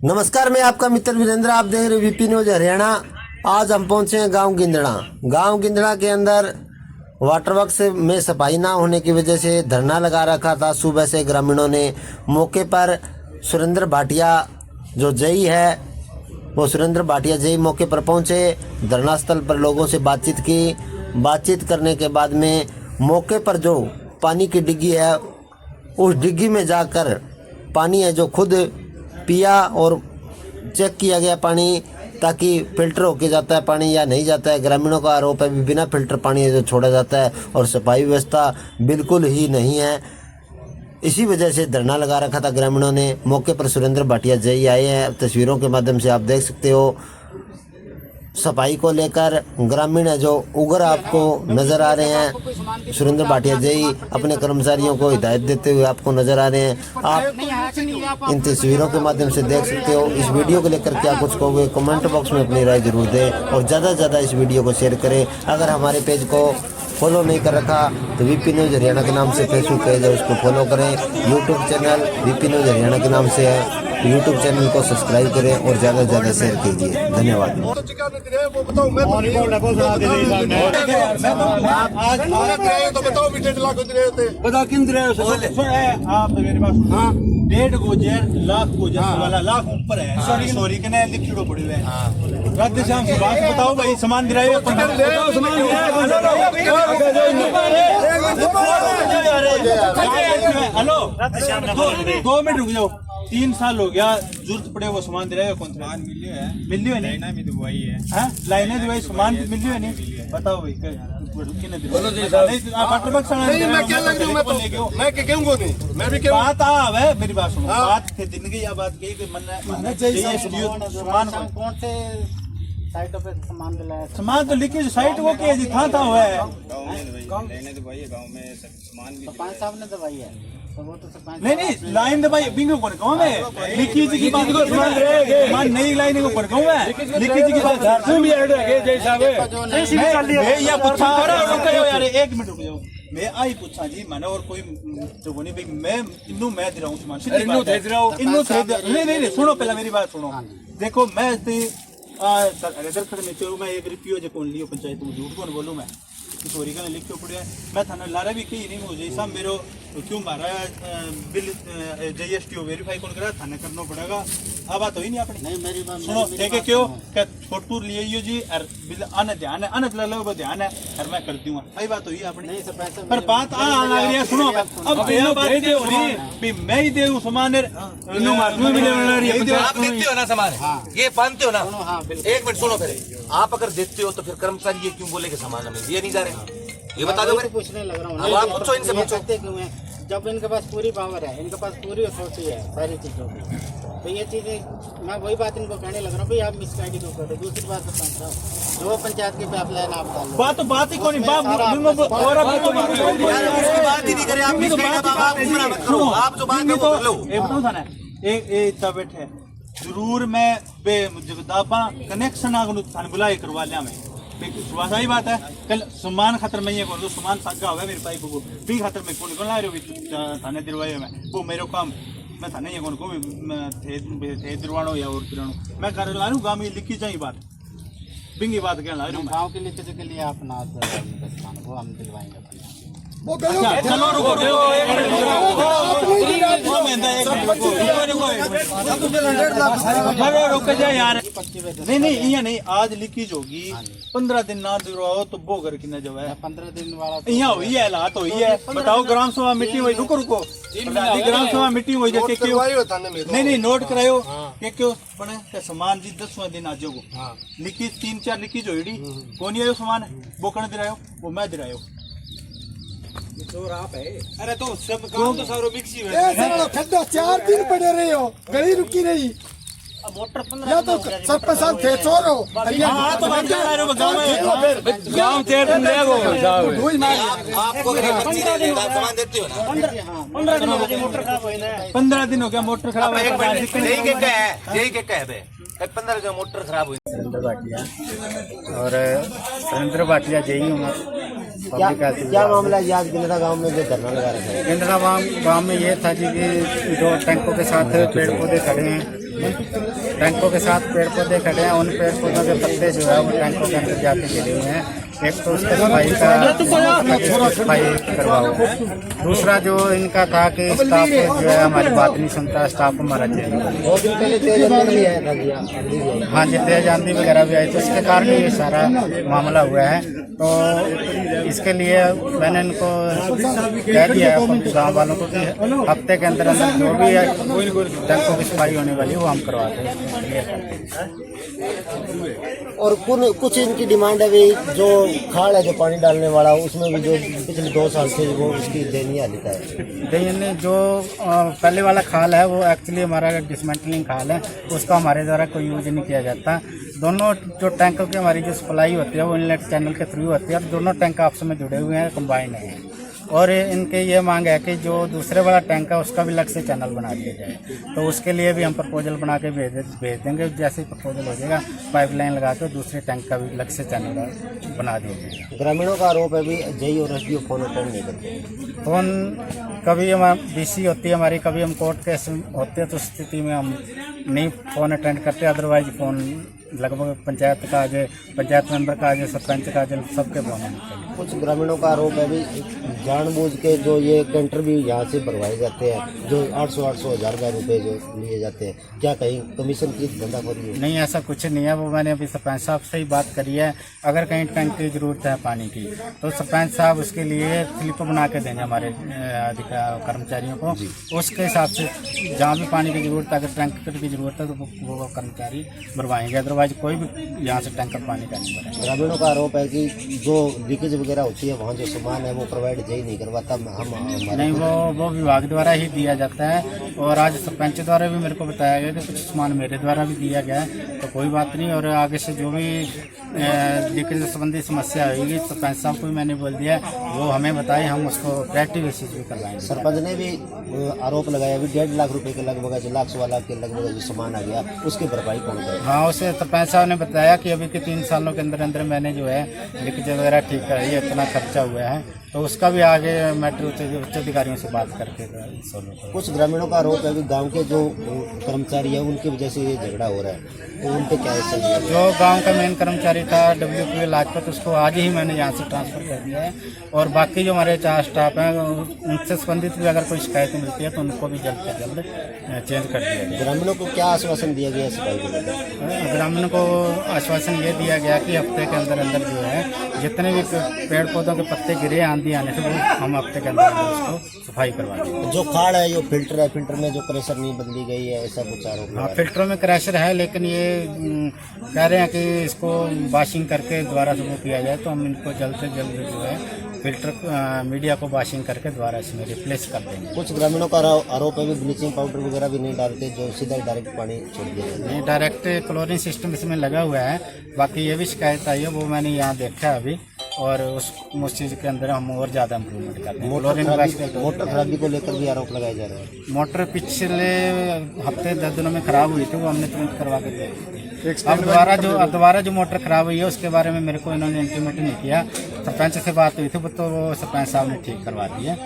नमस्कार, मैं आपका मित्र वीरेंद्र। आप देख रहे वीपी न्यूज हरियाणा। आज हम पहुंचे हैं गांव गिंदड़ा। गांव गिंदड़ा के अंदर वाटर वर्क्स में सफाई ना होने की वजह से धरना लगा रखा था। सुबह से ग्रामीणों ने मौके पर सुरेंद्र भाटिया जो जई है, वो सुरेंद्र भाटिया जई मौके पर पहुंचे, धरना स्थल पर लोगों से बातचीत की। बातचीत करने के बाद में मौके पर जो पानी की डिग्गी है, उस डिग्गी में जाकर पानी है जो खुद पिया और चेक किया गया पानी, ताकि फिल्टर होके जाता है पानी या नहीं जाता है। ग्रामीणों का आरोप है कि बिना फिल्टर पानी है जो छोड़ा जाता है और सफाई व्यवस्था बिल्कुल ही नहीं है। इसी वजह से धरना लगा रखा था ग्रामीणों ने। मौके पर सुरेंद्र भाटिया जई आए हैं। तस्वीरों के माध्यम से आप देख सकते हो। सफाई को लेकर ग्रामीण है जो उग्र आपको नजर आ रहे हैं। सुरेंद्र भाटिया जई अपने कर्मचारियों को हिदायत देते हुए आपको नजर आ रहे हैं। आप इन तस्वीरों के माध्यम से देख सकते हो। इस वीडियो को लेकर क्या कुछ कहोगे, कमेंट बॉक्स में अपनी राय जरूर दें और ज़्यादा से ज़्यादा इस वीडियो को शेयर करें। अगर हमारे पेज को फॉलो नहीं कर रखा तो वीपी न्यूज हरियाणा के नाम से फेसबुक पेज है, उसको फॉलो करें। YouTube channel VP news Haryana के नाम से है, यूट्यूब चैनल को सब्सक्राइब करें और ज़्यादा से ज़्यादा शेयर कीजिए। धन्यवाद। डेढ़ गुजर लाख गुजर वाला लाख ऊपर है। सॉरी कने लिखिड़ो पड़े हुए हैं। राधे श्याम की बात बताओ भाई, सामान गिराए हेलो 2 मिनट रुक जाओ। 3 साल हो गया, जरूरत पड़े वो सामान दिलाएगा कौन सा मिलियो है नहीं भी दवाई है लाइनें दवाई सामान मिलियो है नहीं। बताओ भाई बात है मेरी बात सुनो। बात थे जिंदगी या बात कही सामान दिलाया। सामान तो लिखी साइट वो क्या जी था हुआ है। गाँव में सरपंच साहब ने दवाई है नहीं लाइन दवाई बिंगो पर गाँव में लिखी जी की बात को सामान नहीं लाइन को पर गाँव में लिखी जी की बात भी या पूछा यार 1 मिनट रुक जाओ। मैं आई पूछा जी मैंने और कोई जो नहीं भाई मैं इन्नू मैं दे रहा हूँ सामान नहीं सुनो पहले मेरी बात सुनो। देखो मैं मैं एक रिपियो जो कौन लियो पंचायत में झूठ कौन बोलूँ मैं चोरी का लिखो पड़े मैं थाना लारा भी कही नहीं मुझे सब मेरो क्यों मारा बिल जीएसटी वेरीफाई कौन करा थाने करना पड़ेगा। अब बात हुई नहीं अपनी नहीं मेरी बात सुनो ठीक है क्यों क्या छोटपुर लिए यो जी और बिल आने ध्यान है अनत लो वो ध्यान है और मैं कर दूंगा। आई बात हुई अपनी नहीं पर बात आ लग रही है। सुनो अब मेरा बात ये हो रही है मैं ही देऊं सामान इन्नो मार्केट मिले वाला रही है। आप देते हो ना सामान ये पानते हो ना। 1 मिनट सुनो पहले, आप अगर देते हो तो फिर कर्मचारी ये क्यों बोले कि सामान हमें दिया नहीं जा रहे, ये बता दो। पूछने लग रहा हूँ आप पूछो इनसे पूछो क्यों है जब इनके पास पूरी पावर है, इनके पास पूरी अथॉरिटी है सारी चीजों की। तो ये चीजें मैं वही बात इनको कहने लग रहा हूँ भाई आप मिसगाइडिंग क्यों करते। दूसरी बात तो जो पंचायत की पाइपलाइन आप डालो बात ही कौन बात ही नहीं करे आप जो बात इतना बैठे जरूर मैं बेदाबा कनेक्शन आगू बुलाए करवा लिया मैं सही बात है। कल सामान खतर में ये बोल दो सामान सागा हुआ मेरे पाइप को भी खतर में कौन ला रहे हो थाने दिलवाए में वो मेरे काम मैं थाने ये कौन को थे दिलवानो या और दिलवानो मैं कर ला रहा हूँ। गाँव में लिखी चाहिए बात बिंगी बात क्या ला रहा हूँ गाँव के लिखे के लिए आप ना वो हम दिलवाएंगे। चलो रुक जाए यार नहीं नहीं आज लीकेज होगी 15 दिन ना दिलवाओ तो वो घर की जो है 15 दिन वाला यहाँ हुई है हालात हुई है। बताओ ग्राम सभा मीटिंग हुई रुको ग्राम सभा मीटिंग हुई जाके क्यों नहीं नोट करायो के क्यों पड़े सामान जी 10वां दिन आज को लीकेज 3-4 लीकेज हुई कौन आयो सामान वो कण दिलायो वो मैं दिलायो आप है। अरे तो सब काम तो सारो मिक्सी है खड्डा 4 दिन पड़े रहे हो गली रुकी नहीं मोटर 15 तो सब के साथ थे चोरो हां तो बात कर रहे हो गांव तेरे ले गो आपको 15 दिन सामान देते हो ना 15 दिन हो गए मोटर खराब हुई ना 15 दिन हो गया मोटर खराब है यही क्या है बे 15 दिन मोटर खराब हुई। सुरेंद्र भाटिया और सुरेंद्र भाटिया जई हूं क्या मामला है आज गिंदड़ा गांव में जो धरना लगा रखा है? गिंदड़ा गांव में ये था जी कि 2 टैंकों के साथ पेड़ पौधे खड़े हैं टैंकों के साथ पेड़ पौधे खड़े हैं, उन पेड़ पौधों के पत्ते जो है वो टैंकों के अंदर जाके गिरे हुए हैं। एक तो उसके सफाई करवाओ है, दूसरा जो इनका था कि स्टाफ जो है हमारी बात नहीं सुनता, स्टाफ हमारा चेंज। हाँ जी, तेज आंधी वगैरह भी आई, तो इसके कारण ये सारा मामला हुआ है। तो इसके लिए मैंने इनको कह दिया है अपने गाँव वालों को कि हफ्ते के अंदर अंदर जो भी टैंकों की सफाई होने वाली है वो हम करवाते हैं। और कुछ इनकी डिमांड है भी, जो खाल है जो पानी डालने वाला, उसमें भी जो पिछले 2 साल से वो उसकी दयनीय हालत है। दयनीय जो पहले वाला खाल है वो एक्चुअली हमारा डिसमेंटलिंग खाल है, उसका हमारे द्वारा कोई यूज नहीं किया जाता। दोनों जो टैंकों की हमारी जो सप्लाई होती है वो इनलेट चैनल के थ्रू होती है, और दोनों टैंक आपस में जुड़े हुए हैं, कंबाइन है। और इनके ये मांग है कि जो दूसरे वाला टैंक है उसका भी अलग से चैनल बना दिया जाए, तो उसके लिए भी हम प्रपोजल बना के भेज देंगे। जैसे ही प्रपोजल हो जाएगा पाइपलाइन लगा के दूसरे टैंक का भी अलग से चैनल बना दिया जाएगा। ग्रामीणों का आरोप है भी जेई और एसडीओ फोन अटेंड नहीं करते। फोन कभी हम बीसी होती है हमारी, कभी हम कोर्ट केस होते हैं, तो स्थिति में हम नहीं फ़ोन अटेंड करते। अदरवाइज फ़ोन लगभग पंचायत का आगे, पंचायत मेंबर का आगे, सरपंच का आगे, सबके फ़ोन होते हैं। कुछ ग्रामीणों का आरोप है भी जानबूझ के जो ये टेंडर भी यहाँ से भरवाए जाते हैं, जो 800 हज़ार रुपए जो लिए जाते हैं, क्या कहीं कमीशन की धंधाखोरी है? नहीं, ऐसा कुछ नहीं है। वो मैंने अभी सरपंच साहब से ही बात करी है। अगर कहीं टैंक की ज़रूरत है पानी की, तो सरपंच साहब उसके लिए स्लिप बना के देंगे हमारे कर्मचारियों को। उसके हिसाब से जहाँ भी पानी की ज़रूरत है, अगर टैंकर की ज़रूरत है तो वो कर्मचारी भरवाएंगे, अदरवाइज कोई भी यहाँ से टैंकर पानी का नहीं भरेगा। ग्रामीणों का आरोप है कि जो लीकेज वगैरह होती है वहाँ जो सामान है वो प्रोवाइड जेई नहीं करवाता। हम नहीं, वो विभाग द्वारा ही दिया जाता है, और आज सरपंच द्वारा भी मेरे को बताया गया कि कुछ सामान मेरे द्वारा भी दिया गया है, तो कोई बात नहीं। और आगे से जो भी लीकेज संबंधी समस्या होगी सरपंच साहब को भी मैंने बोल दिया, वो हमें बताए, हम उसको प्रायोरिटी बेसिस भी करवाएंगे। सरपंच ने भी आरोप लगाया भी 1.5 लाख रुपए के लगभग, जो लाख सवा लाख के लगभग जो सामान आ गया उसकी भरपाई कौन करेगा? हाँ, उसे सरपंच साहब ने बताया कि अभी के 3 सालों के अंदर अंदर मैंने जो है लीकेज वगैरह ठीक कराई है, इतना खर्चा हुआ है, तो उसका भी आगे मैटर उच्च अधिकारियों से बात करके सोल्व करें। कुछ ग्रामीणों का आरोप है कि गांव के जो कर्मचारी है उनकी वजह से ये झगड़ा हो रहा है, तो उन पे क्या एक्शन लिया? जो गांव का मेन कर्मचारी था WP लाजपत, उसको आज ही मैंने यहाँ से ट्रांसफ़र कर दिया है, और बाकी जो हमारे 4 स्टाफ हैं उनसे संबंधित भी अगर कोई शिकायत मिलती है तो उनको भी जल्द से जल्द चेंज कर दिया गया। ग्रामीणों को क्या आश्वासन दिया गया सफाई को लेकर? ग्रामीणों को आश्वासन ये दिया गया कि हफ्ते के अंदर अंदर जो है जितने भी पेड़ पौधों के पत्ते गिरे आंधी आने से, वो हम हफ्ते के अंदर अंदर उसको सफाई करवा देंगे। जो खाड़ है, जो फिल्टर है, फिल्टर में जो प्रेशर नहीं बदली गई है, ऐसा कुछ आरोप? हाँ, फिल्टरों में क्रैशर है, लेकिन ये कह रहे हैं कि इसको वाशिंग करके दोबारा से वो किया जाए, तो हम इनको जल्द से जल्द जो है फिल्टर मीडिया को वाशिंग करके दोबारा इसमें रिप्लेस कर देंगे। कुछ ग्रामीणों का आरोप है भी ब्लीचिंग पाउडर वगैरह भी नहीं डालते, जो सीधा डायरेक्ट पानी छोड़ दिया जाता है। नहीं, डायरेक्ट क्लोरीन सिस्टम इसमें लगा हुआ है। बाकी ये भी शिकायत आई है, वो मैंने यहाँ देखा है अभी, और उस चीज़ के अंदर हम और ज़्यादा इम्प्रूवमेंट करते हैं। मोटर खराबी को लेकर भी आरोप लगाए जा रहे हैं। मोटर पिछले हफ्ते 10 दिनों में ख़राब हुई थी, वो हमने तुरंत करवा के दी। अब दोबारा जो मोटर ख़राब हुई है उसके बारे में मेरे को इन्होंने इंटीमेट नहीं किया। सरपंच से बात हुई थी, तो वो सरपंच साहब ने ठीक करवा दिया,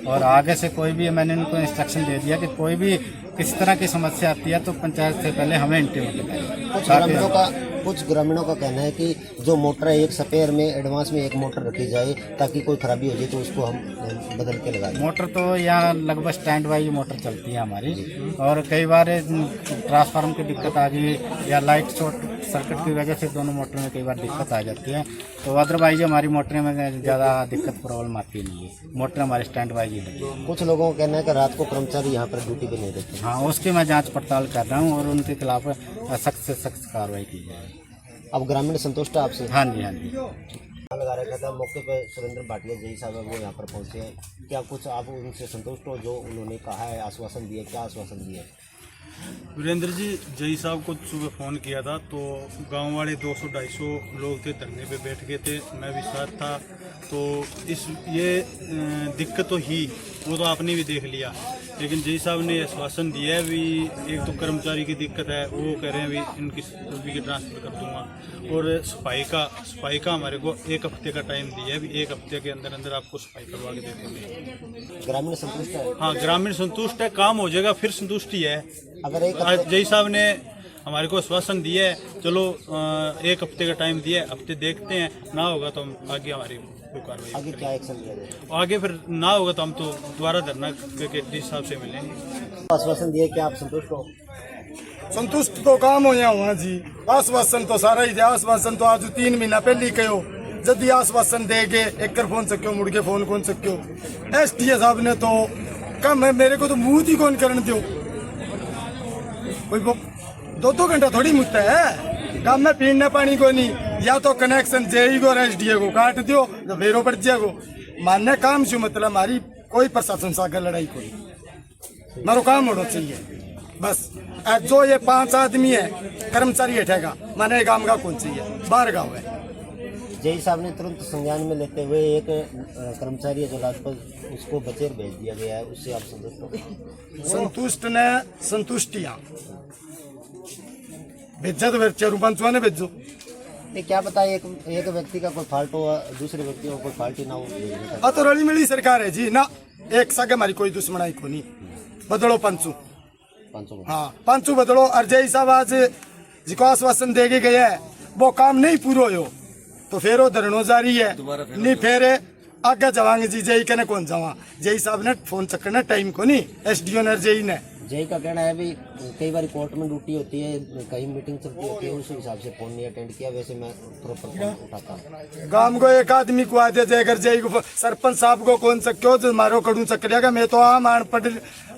और आगे से कोई भी मैंने इनको इंस्ट्रक्शन दे दिया कि कोई भी किसी तरह की समस्या आती है तो पंचायत से पहले हमें इंटीमेट करें। कुछ ग्रामीणों का कहना है कि जो मोटर है एक स्पेयर में एडवांस में एक मोटर रखी जाए, ताकि कोई खराबी हो जाए तो उसको हम बदल के लगा दें। मोटर तो यहाँ लगभग स्टैंड बाई मोटर चलती है हमारी, और कई बार ट्रांसफार्मर की दिक्कत आ गई या लाइट शॉर्ट सर्किट की वजह से दोनों मोटर में कई बार दिक्कत आ जाती है, तो अदरवाइज हमारी मोटर में ज़्यादा दिक्कत प्रॉब्लम आती नहीं है। मोटर हमारे स्टैंड बाई ही लगी है। कुछ लोगों का कहना है कि रात को कर्मचारी यहाँ पर ड्यूटी पे नहीं रहते। हाँ, उसकी मैं जाँच पड़ताल कर रहा हूँ, और उनके खिलाफ सख्त से सख्त कार्रवाई की जाए। अब ग्रामीण संतुष्ट है आपसे? हाँ जी, हाँ जी। लगा रखा था मौके पे सुरेंद्र भाटिया जेई साहब है, वो यहाँ पर पहुँचे हैं। क्या कुछ आप उनसे संतुष्ट हो, जो उन्होंने कहा है, आश्वासन दिए, क्या आश्वासन दिए? वीरेंद्र जी, जेई साहब को सुबह फ़ोन किया था, तो गांव वाले 200-250 लोग थे, धरने पे बैठ गए थे, मैं भी साथ था। तो ये दिक्कत तो ही वो तो आपने भी देख लिया, लेकिन जेई साहब ने आश्वासन दिया है भी एक तो कर्मचारी की दिक्कत है, वो कह रहे हैं भी इनकी के ट्रांसफ़र कर दूंगा, और सफाई का हमारे को 1 हफ्ते का टाइम दिया है, भी 1 हफ्ते के अंदर अंदर आपको सफाई करवा के दे देंगे। ग्रामीण संतुष्ट है? हाँ, ग्रामीण संतुष्ट है, काम हो जाएगा, फिर संतुष्टि है। अगर एक आज जय साहब ने हमारे को आश्वासन दिया है, चलो 1 हफ्ते का टाइम दिया है, हफ्ते देखते हैं, ना होगा तो हम आगे हमारी कार्रवाई आगे क्या एक्शन लिया जाएगा? आगे फिर ना होगा तो हम तो दोबारा धरना करके डी साहब से मिलेंगे। आश्वासन दिए कि आप संतुष्ट हो? संतुष्ट तो काम हो हुआ जी, आश्वासन तो सारा ही दिया। आश्वासन तो आज 3 महीना पहले कहो, जल्दी आश्वासन देगे एक कर फोन सक्यो, मुड़ के फोन कौन सक्यो। SDA साहब ने तो कम है, मेरे को तो मुंह ही कौन करने दो। कोई 2-2 घंटा थोड़ी मुद्दा है, काम में पीने पानी को नहीं, या तो कनेक्शन जेई को और SDA को काट दियो, तो बेरो पड़ जाएगो। मानने काम से मतलब हमारी कोई प्रशासन से लड़ाई कोई, मारो काम होना चाहिए बस। जो ये 5 आदमी है कर्मचारी हटेगा, माने काम का कौन चाहिए, बाहर गाँव है। जय साहब ने तुरंत संज्ञान में लेते हुए एक कर्मचारी है जो लाजपत, उसको बचेर भेज दिया गया है, उससे आप संतुष्ट हो? संतुष्ट ने संतुष्टियां भेजा तो फिर 4-5 ने भेजो। ये क्या पता एक व्यक्ति का कोई फाल्ट हो, दूसरे व्यक्ति को कोई फाल्ट ही ना हो। तो रली मिली सरकार है जी ना, एक सगे हमारी कोई दुश्मनाई को नहीं। बदलो पंचू, हाँ 5 बदलो। और जय साहब आज जिको आश्वासन देके गया है वो काम नहीं पूरा हो तो फिर वो धरनो जारी है, नहीं फिर आगे जावांगे जी। जय कने कौन जावा, जय साहब ने फोन चक्कना टाइम को नहीं, SDO ने जय ने। जय का कहना है भी कई बार कोर्ट में ड्यूटी होती है, कहीं मीटिंग चलती होती है, उस हिसाब से फोन नहीं अटेंड किया, वैसे मैं प्रॉपर फोन उठाता हूँ। गांव को एक आदमी को आदे जाकर जय को सरपंच साहब को कौन सक्यो जो मारो कड़ू चक्रिया, मैं तो आम अनपढ़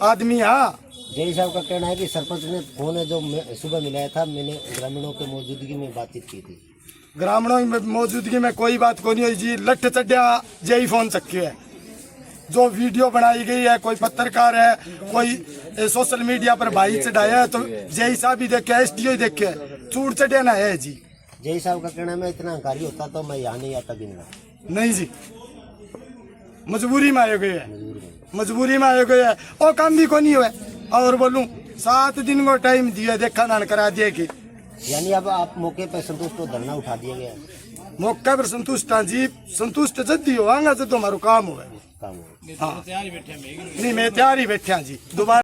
आदमी। हाँ जय साहब का कहना है कि सरपंच ने फोन है जो सुबह मिलाया था, मैंने ग्रामीणों की मौजूदगी में बातचीत की थी। ग्रामीणों की मौजूदगी में कोई बात को नहीं हुई जी, लठ चढ़िया जय फोन चक्की है। जो वीडियो बनाई गई है, कोई पत्रकार है, कोई सोशल मीडिया पर भाई चढ़ाया है, तो जय साहब ही देखे, SDO ही देखे, चूड़ चढ़िया ना है जी। जय साहब का कहना है मैं इतना अहंकारी होता तो मैं यहाँ नहीं आता गिनना। नहीं जी, मजबूरी में आए गए है, मजबूरी में आए गए है, और काम भी को नहीं हुआ। और बोलूं 7 दिन को टाइम दिया, देखा ना करा दिया कि यानी अब आप मौके पर संतुष्ट हो, धरना उठा दिया गया है? मौका पर संतुष्ट हाँ जी, संतुष्ट जल्दी हो आगा तो हमारा काम हो। काम हाँ नहीं मैं तैयार ही बैठा जी दोबारा।